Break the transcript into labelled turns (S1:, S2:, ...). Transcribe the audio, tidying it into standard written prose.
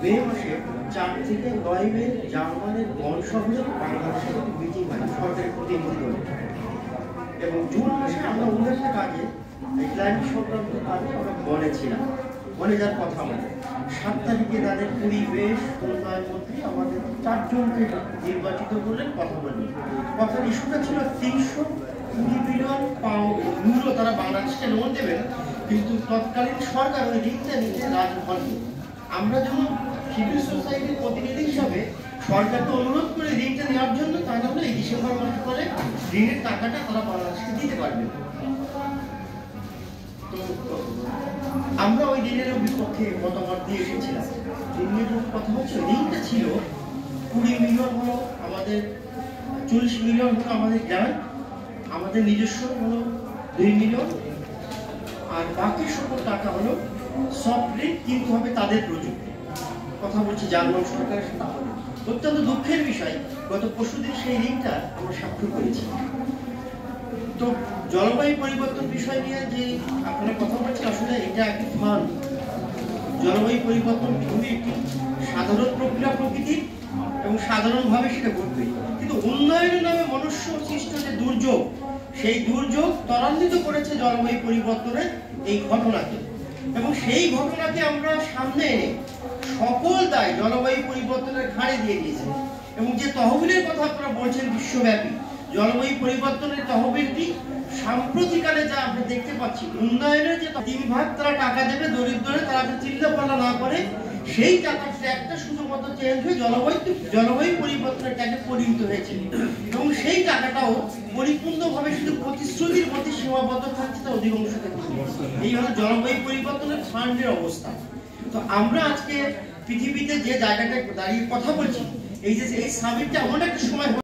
S1: মে মাসে 4 থেকে 9 মে জার্মানের বন শহরে বাংলাদেশের একটি মিটিং হয় সরকারি প্রতিনিধি দল, এবং জুন মাসে আমরা অন্যান্য কাজে ক্লাইমেট সংক্রান্ত কাজে আমরা বনে ছিলাম। বনে যার কথা আমাদের 7 তারিখে তাদের পরিবেশ উন্নয়ন মন্ত্রী আমাদের 4 জনকে নির্বাচিত করলেন কথা বললেন। কথার ইস্যুটা ছিল 320 বিলিয়ন ইউরো তারা বাংলাদেশকে লোন দেবেন, কিন্তু তৎকালীন সরকার ওই ঋণটা নিতে রাজি হননি। আমরা যেমন সিভিল সোসাইটির প্রতিনিধি হিসাবে সরকারকে অনুরোধ করে ঋণটা নেওয়ার জন্য, তা না হলে এই ডিসেম্বর মাস পরে ঋণের টাকাটা তারা বাংলাদেশকে দিতে পারবে। তো আমরা ওই ঋণের বিপক্ষে মতামত দিয়ে এসেছিলাম। ঋণের কথা হচ্ছে ঋণটা ছিল 20 মিলিয়ন হলো আমাদের, 40 মিলিয়ন হলো আমাদের গ্রান্ট, আমাদের নিজস্ব হলো 2 মিলিয়ন, আর বাকি সকল টাকা হলো সফট ঋণ, কিন্তু হবে তাদের প্রযুক্তি। কথা বলছি জার্মান সরকারের সাথে। অত্যন্ত দুঃখের বিষয়, গত পরশুদিন সেই ঋণটা আমরা স্বাক্ষর করেছি। তো জলবায়ু পরিবর্তন বিষয় নিয়ে যে আপনারা কথা বলছেন, আসলে এটা একটি ফান্ড। জলবায়ু পরিবর্তন খুবই একটি সাধারণ প্রক্রিয়া প্রকৃতির, এবং সাধারণভাবে সেটা ঘটবে, কিন্তু উন্নয়নের নামে মনুষ্য সৃষ্ট যে দুর্যোগ, সেই দুর্যোগ ত্বরান্বিত করেছে জলবায়ু পরিবর্তনের এই ঘটনাকে, এবং সেই ঘটনাকে আমরা সামনে এনে সকল দায় জলবায়ু পরিবর্তনের ঘাড়ে দিয়ে দিয়েছে। এবং যে তহবিলের কথা আপনারা বলছেন বিশ্বব্যাপী, জলবায়ু পরিবর্তনের তহবিলটি সাম্প্রতিককালে যা আমরা দেখতে পাচ্ছি, উন্নয়নের যে 3 ভাগ তারা টাকা দেবে দরিদ্ররা, তারা যে চিল্লাপাল্লা না করে সেই টাকার ট্র্যাকটা শুধুমাত্র চেঞ্জ হয়ে জলবায়ু পরিবর্তনের ট্র্যাকে পরিণত হয়েছে, এবং সেই টাকাটাও পরিপূর্ণভাবে শুধু প্রতিশ্রুতির মধ্যে সীমাবদ্ধ থাকছে তা অধিকাংশ ক্ষেত্রে। এই হলো জলবায়ু পরিবর্তনের ফান্ডের অবস্থা। তো আমরা আজকে পৃথিবীতে যে জায়গাটায় দাঁড়িয়ে কথা বলছি, এই যে এই সামিটটা এমন একটা সময়